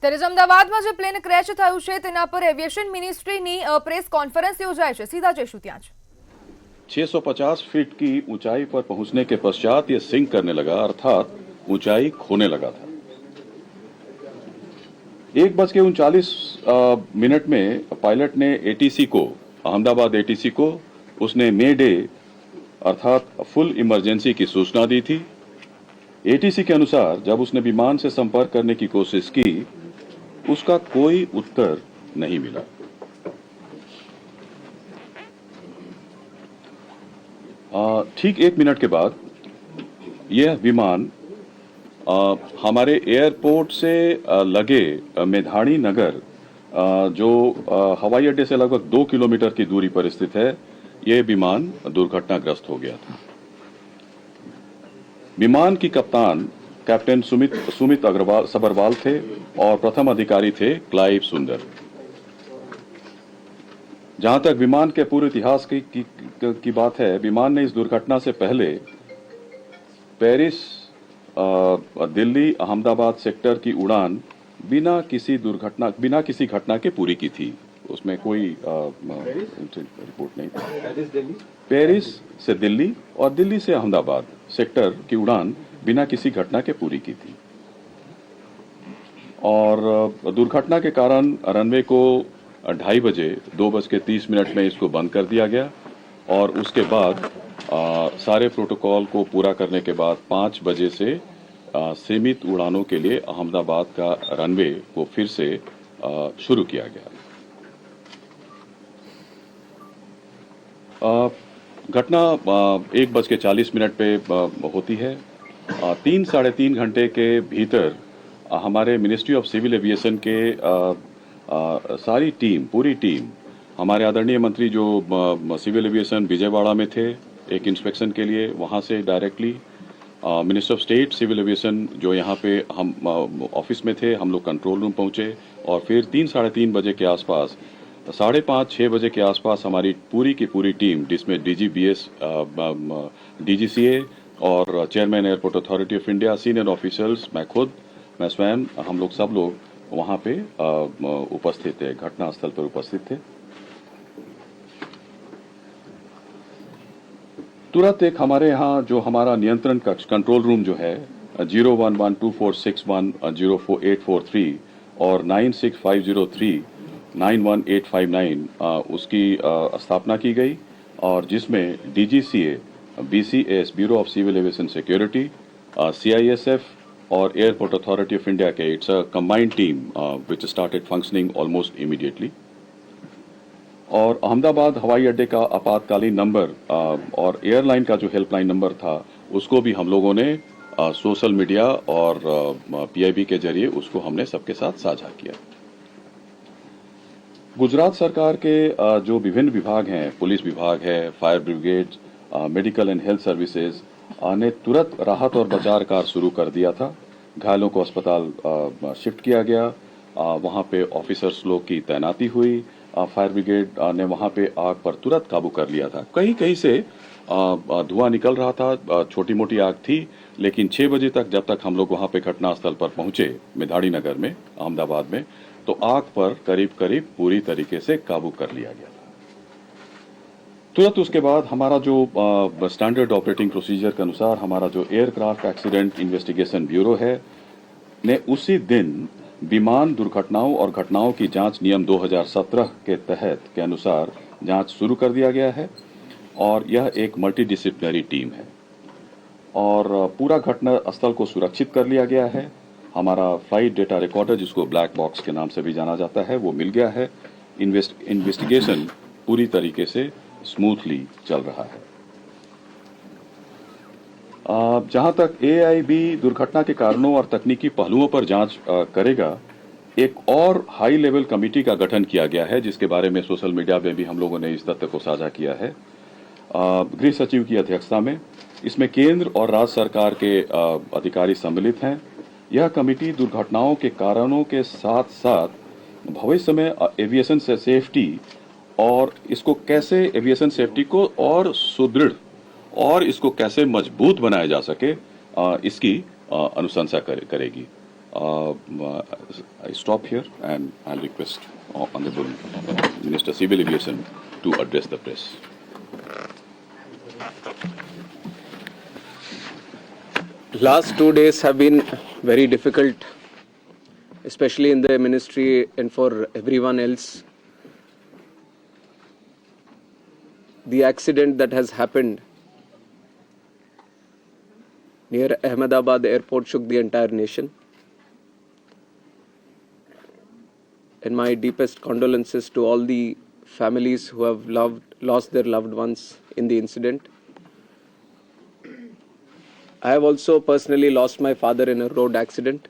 ત્યારે જ અમદાવાદમાં જે પ્લેન ક્રેશ થયું છે તેના પર એવિએશન મિનિસ્ટ્રીની પ્રેસ કોન્ફરન્સ યોજાય છે। सीधा જઈશું ત્યાં જ। 650 फीट की ऊंचाई पर पहुंचने के पश्चात ये सिंक करने लगा, अर्थात ऊंचाई खोने लगा था। 1:39 में पायलट ने एटीसी को, अहमदाबाद एटीसी को उसने मे डे अर्थात फुल इमरजेंसी की सूचना दी थी। एटीसी के अनुसार जब उसने विमान से संपर्क करने की कोशिश की, उसका कोई उत्तर नहीं मिला। ठीक 1 मिनट के बाद यह विमान हमारे एयरपोर्ट से लगे मेधाणी नगर, जो हवाई अड्डे से लगभग 2 किलोमीटर की दूरी पर स्थित है, यह विमान दुर्घटनाग्रस्त हो गया था। विमान की कप्तान कैप्टन सुमित सबरवाल थे और प्रथम अधिकारी थे क्लाइव सुंदर। जहां तक विमान के पूरे इतिहास की बात है, विमान ने इस दुर्घटना से पहले पेरिस दिल्ली अहमदाबाद सेक्टर की उड़ान बिना किसी घटना के पूरी की थी। उसमें कोई रिपोर्ट नहीं थी। पेरिस से दिल्ली और दिल्ली से अहमदाबाद सेक्टर की उड़ान बिना किसी घटना के पूरी की थी। और दुर्घटना के कारण रनवे को 2:30 बजे 2:30 में इसको बंद कर दिया गया और उसके बाद सारे प्रोटोकॉल को पूरा करने के बाद 5 बजे से सीमित उड़ानों के लिए अहमदाबाद का रनवे को फिर से शुरू किया गया। घटना 1:40 पे होती है। 3-3.5 घंटे के भीतर हमारे मिनिस्ट्री ऑफ सिविल एविएशन के सारी टीम, पूरी टीम, हमारे आदरणीय मंत्री जो सिविल एविएशन विजयवाड़ा में थे एक इंस्पेक्शन के लिए, वहां से directly minister of state civil aviation जो यहाँ पे हम ऑफिस में थे, हम लोग कंट्रोल रूम पहुंचे और फिर 3-3.5 बजे के आसपास, 5:30-6 बजे के आसपास हमारी पूरी की पूरी टीम, जिसमें डीजीबीएस, डीजीसीए और chairman airport authority of India, senior officers, मैं स्वयं, हम लोग सब लोग वहां पे उपस्थित थे, घटनास्थल पर उपस्थित थे। तुरंत एक हमारे यहाँ जो हमारा नियंत्रण कक्ष, कंट्रोल रूम जो है 0112461 04843 और 96503 91859, उसकी स्थापना की गई और जिसमें DGCA, BCS, bureau of civil aviation security, CISF और एयरपोर्ट अथॉरिटी ऑफ इंडिया के, it's a combined team which started functioning almost immediately. और अहमदाबाद हवाई अड्डे का आपातकालीन नंबर और एयरलाइन का जो हेल्पलाइन नंबर था, उसको भी हम लोगों ने सोशल मीडिया और पीआईबी के जरिए उसको हमने सबके साथ साझा किया। गुजरात सरकार के जो विभिन्न विभाग हैं, पुलिस विभाग है, fire brigade, medical and health services ने तुरंत राहत और बचाव कार्य शुरू कर दिया था। घायलों को अस्पताल शिफ्ट किया गया, वहां पे ऑफिसर्स लोग की तैनाती हुई। फायर ब्रिगेड ने वहां पे आग पर तुरंत काबू कर लिया था। कहीं कहीं से धुआं निकल रहा था, छोटी मोटी आग थी, लेकिन 6 बजे तक जब तक हम लोग वहां पे घटनास्थल पर पहुंचे मेधाड़ी नगर में, अहमदाबाद में, तो आग पर करीब करीब पूरी तरीके से काबू कर लिया गया था। तुरंत उसके बाद हमारा जो स्टैंडर्ड ऑपरेटिंग प्रोसीजर के अनुसार हमारा जो एयरक्राफ्ट एक्सीडेंट इन्वेस्टिगेशन ब्यूरो है ने उसी दिन विमान दुर्घटनाओं और घटनाओं की जांच नियम 2017 के तहत के अनुसार जांच शुरू कर दिया गया है और यह एक मल्टीडिसिप्लिनरी टीम है और पूरा घटना स्थल को सुरक्षित कर लिया गया है। हमारा फ्लाइट डेटा रिकॉर्डर, जिसको ब्लैक बॉक्स के नाम से भी जाना जाता है, वो मिल गया है। इन्वेस्टिगेशन पूरी तरीके से स्मूथली चल रहा है। जहां तक एआईबी दुर्घटना के कारणों और तकनीकी पहलुओं पर जांच करेगा, एक और हाई लेवल कमेटी का गठन किया गया है, जिसके बारे में सोशल मीडिया में भी हम लोगों ने इस तथ्य को साझा किया है। गृह सचिव की अध्यक्षता में इसमें केंद्र और राज्य सरकार के अधिकारी सम्मिलित हैं। यह कमेटी दुर्घटनाओं के कारणों के साथ साथ भविष्य में एविएशन से सेफ्टी और इसको कैसे, एविएशन सेफ्टी को और सुदृढ़ और इसको कैसे मजबूत बनाया जा सके, इसकी अनुशंसा करेगी। I stop here and I'll request Honorable Minister Civil Aviation to address the press. Last 2 days have been very difficult, especially in the ministry and for everyone else. The accident that has happened near Ahmedabad airport shook the entire nation. And my deepest condolences to all the families who have lost their loved ones in the incident. I have also personally lost my father in a road accident.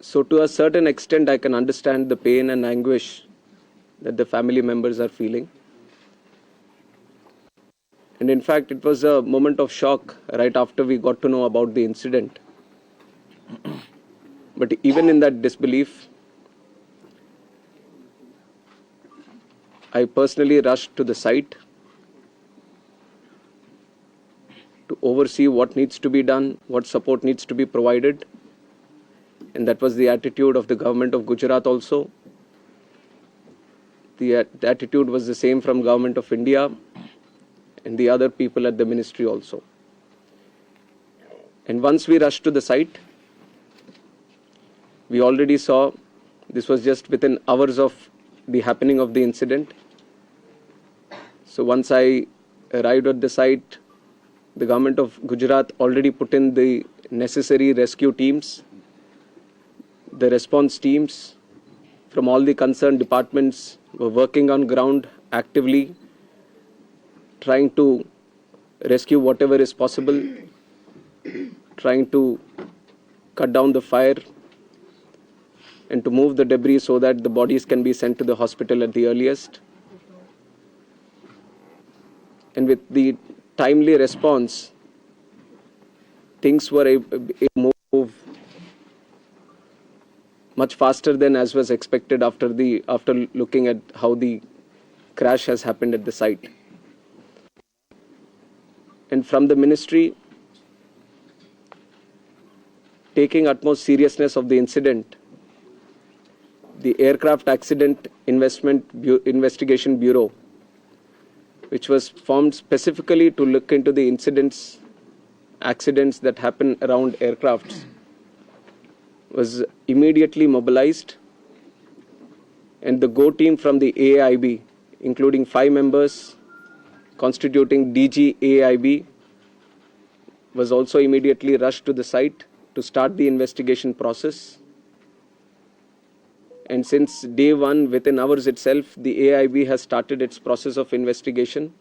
So to a certain extent, I can understand the pain and anguish that the family members are feeling. And in fact, it was a moment of shock right after we got to know about the incident. But even in that disbelief, I personally rushed to the site to oversee what needs to be done, what support needs to be provided. And that was the attitude of the government of Gujarat also. The attitude was the same from government of India and the other people at the ministry also. And once we rushed to the site, we already saw this was just within hours of the happening of the incident. So once I arrived at the site, the government of Gujarat already put in the necessary rescue teams, the response teams from all the concerned departments were working on ground actively, trying to rescue whatever is possible, trying to cut down the fire and to move the debris so that the bodies can be sent to the hospital at the earliest. And with the timely response, things were able to move much faster than as was expected after looking at how the crash has happened at the site. And from the ministry, taking utmost seriousness of the incident, the Aircraft Accident Investigation Bureau, which was formed specifically to look into the accidents that happen around aircrafts, was immediately mobilized. And the GO team from the AIB, including 5 members constituting DG AIB, was also immediately rushed to the site to start the investigation process. And since day one, within hours itself, the AIB has started its process of investigation.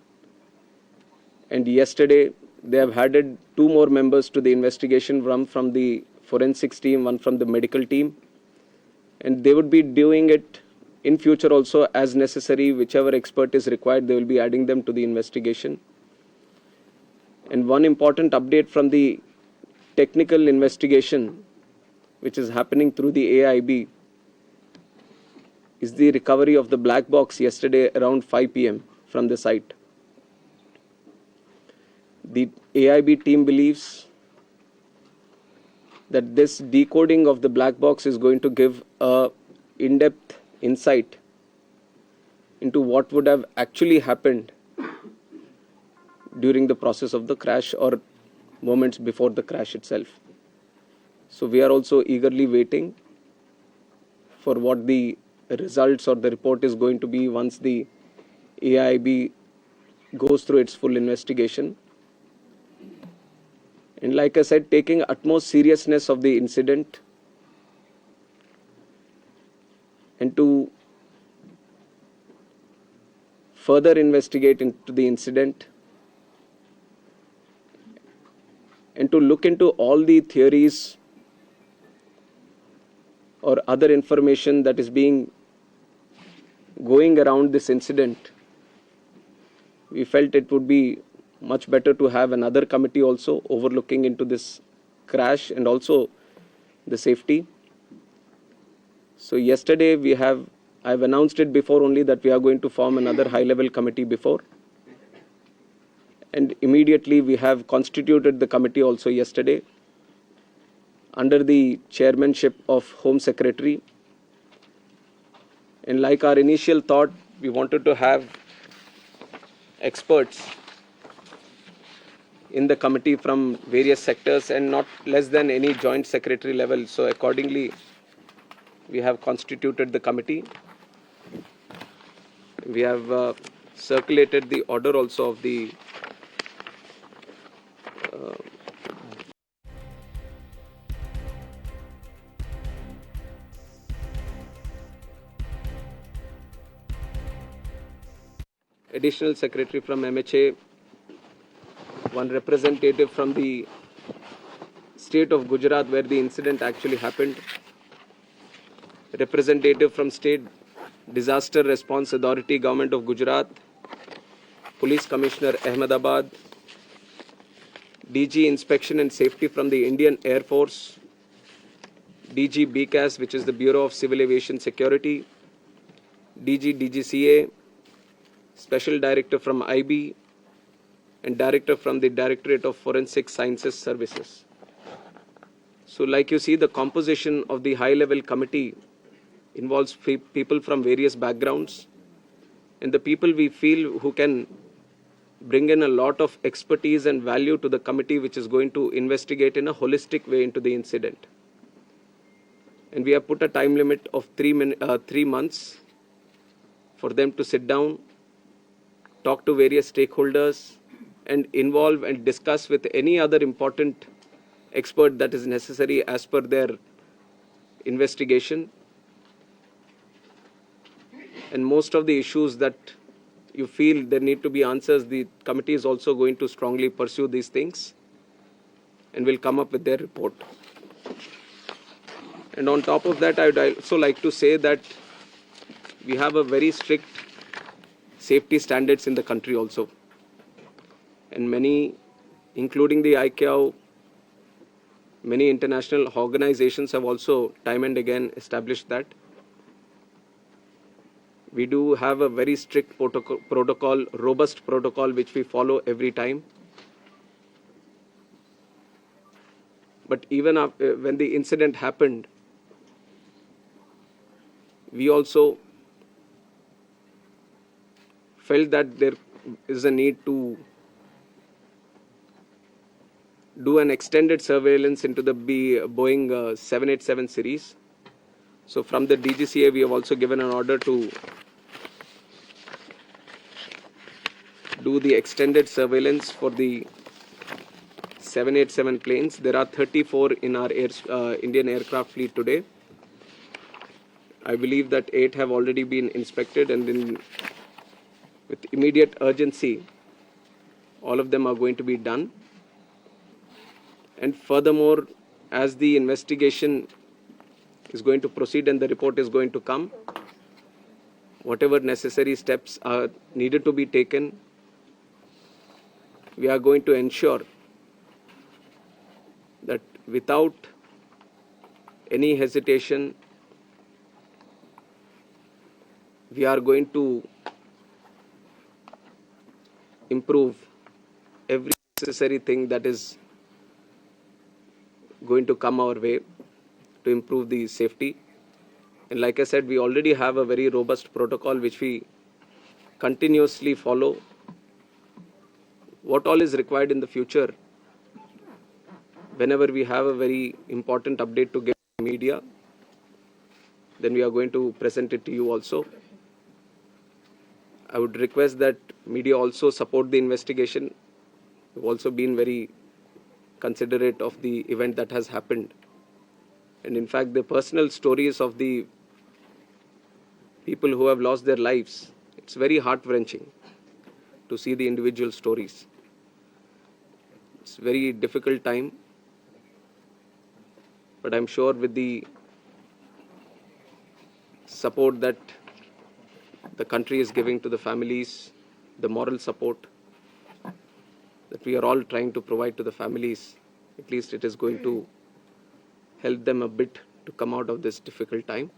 And yesterday, they have added 2 more members to the investigation, one from the forensics team, one from the medical team. And they would be doing it in future also as necessary. Whichever expert is required, they will be adding them to the investigation. And one important update from the technical investigation, which is happening through the AIB, is the recovery of the black box yesterday around 5 p.m. from the site. The AIB team believes that this decoding of the black box is going to give a in-depth insight into what would have actually happened during the process of the crash or moments before the crash itself. So we are also eagerly waiting for what the results or the report is going to be once the AIB goes through its full investigation. And like I said, taking utmost seriousness of the incident and to further investigate into the incident and to look into all the theories or other information that is going around this incident, we felt it would be much better to have another committee also overlooking into this crash and also the safety. So yesterday I've announced it before only that we are going to form another high-level committee before. And immediately we have constituted the committee also yesterday. under the chairmanship of Home Secretary. And like our initial thought, we wanted to have experts in the committee from various sectors and not less than any joint secretary level. So accordingly, we have constituted the committee. We have circulated the order also of the additional secretary from MHA, one representative from the state of Gujarat where the incident actually happened, representative from State Disaster Response Authority, Government of Gujarat, Police Commissioner Ahmedabad, DG Inspection and Safety from the Indian Air Force, DG BCAS, which is the Bureau of Civil Aviation Security, DG DGCA, Special Director from IB, and Director from the Directorate of Forensic Sciences Services. So like you see, the composition of the high-level committee involves people from various backgrounds, and the people we feel who can bring in a lot of expertise and value to the committee, which is going to investigate in a holistic way into the incident. And we have put a time limit of 3 months for them to sit down, talk to various stakeholders, and involve and discuss with any other important expert that is necessary as per their investigation. And most of the issues that you feel there need to be answers, the committee is also going to strongly pursue these things and will come up with their report. And on top of that, I would also like to say that we have a very strict safety standards in the country also. And many, including the ICAO, many international organizations have also time and again established that. We do have a very strict protocol, robust protocol, which we follow every time. But even after, when the incident happened, we also felt that there is a need to do an extended surveillance into the Boeing 787 series. So from the DGCA, we have also given an order to do the extended surveillance for the 787 planes. There are 34 in our Indian aircraft fleet today. I believe that 8 have already been inspected, and then with immediate urgency, all of them are going to be done. And furthermore, as the investigation is going to proceed and the report is going to come, whatever necessary steps are needed to be taken, we are going to ensure that without any hesitation, we are going to improve every necessary thing that is going to come our way to improve the safety. And like I said, we already have a very robust protocol which we continuously follow. What all is required in the future, whenever we have a very important update to get to media, then we are going to present it to you also. I would request that media also support the investigation. We've also been very considerate of the event that has happened. And in fact, the personal stories of the people who have lost their lives, it's very heart-wrenching to see the individual stories. It's a very difficult time, but I'm sure with the support that the country is giving to the families, the moral support that we are all trying to provide to the families, at least it is going to help them a bit to come out of this difficult time.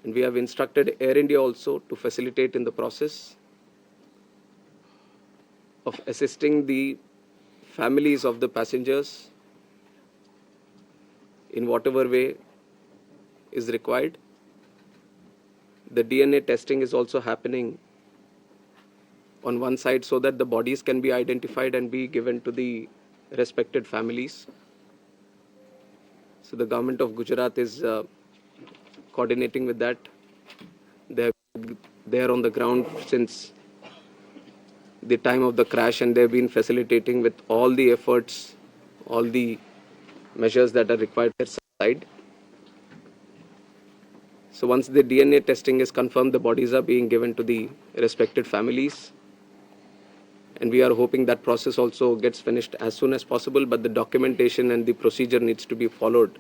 And we have instructed Air India also to facilitate in the process of assisting the families of the passengers in whatever way is required. The DNA testing is also happening on one side so that the bodies can be identified and be given to the respected families. So the government of Gujarat is coordinating with that. They are on the ground since the time of the crash, and they've been facilitating with all the efforts, all the measures that are required on their side. So once the DNA testing is confirmed, the bodies are being given to the respected families. And we are hoping that process also gets finished as soon as possible, but the documentation and the procedure needs to be followed.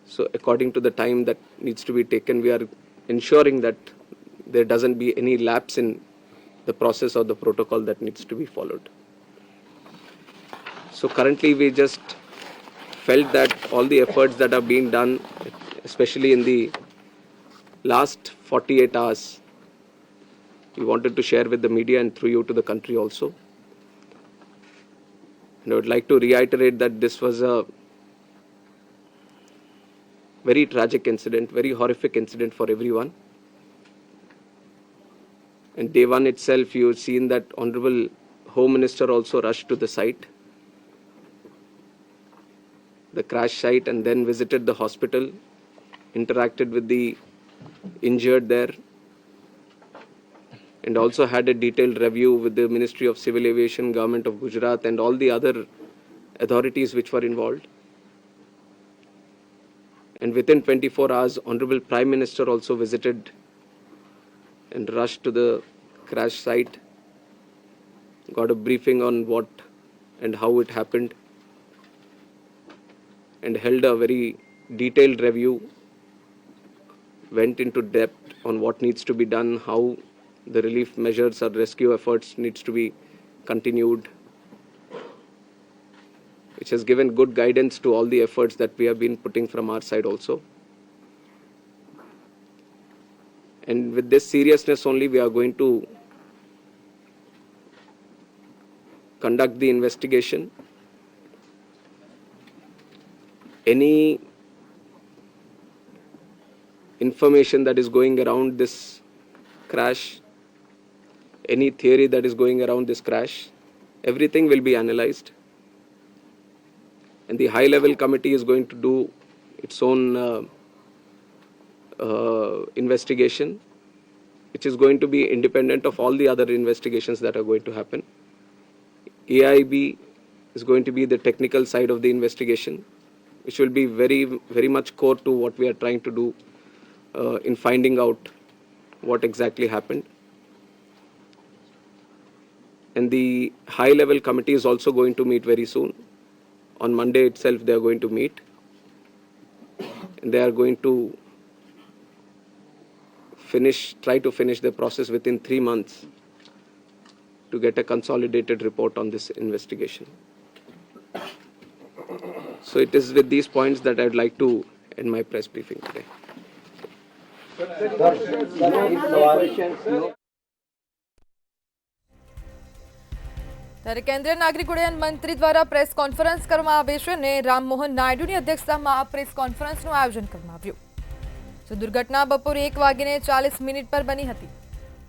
So according to the time that needs to be taken, we are ensuring that there doesn't be any lapse in the process or the protocol that needs to be followed. So currently we just felt that all the efforts that are being done, especially in the last 48 hours, we wanted to share with the media and through you to the country also. And I would like to reiterate that this was a very tragic incident, very horrific incident for everyone. And day one itself, you've seen that Honorable Home Minister also rushed to the site, the crash site, and then visited the hospital, interacted with the injured there, and also had a detailed review with the Ministry of Civil Aviation, Government of Gujarat, and all the other authorities which were involved. And within 24 hours, Honorable Prime Minister also visited and rushed to the crash site, got a briefing on what and how it happened, and held a very detailed review, went into depth on what needs to be done, how the relief measures or rescue efforts needs to be continued, which has given good guidance to all the efforts that we have been putting from our side also. And with this seriousness only, we are going to conduct the investigation. Any information that is going around this crash, any theory that is going around this crash, everything will be analyzed. And the high-level committee is going to do its own investigation, which is going to be independent of all the other investigations that are going to happen. AIB is going to be the technical side of the investigation, which will be very, very much core to what we are trying to do in finding out what exactly happened. And the high-level committee is also going to meet very soon. On Monday itself, they are going to meet. And they are going to try to finish the process within 3 months to get a consolidated report on this investigation. So it is with these points that I would like to end my press briefing today. ત્યારે કેન્દ્રીય નાગરિક ઉડ્ડયન મંત્રી દ્વારા press conference કરવામાં આવી છે અને રામમોહન નાયડુની અધ્યક્ષતામાં આ પ્રેસ કોન્ફરન્સનું આયોજન કરવામાં આવ્યું. દુર્ઘટના બપોરે 1:40 પર બની હતી.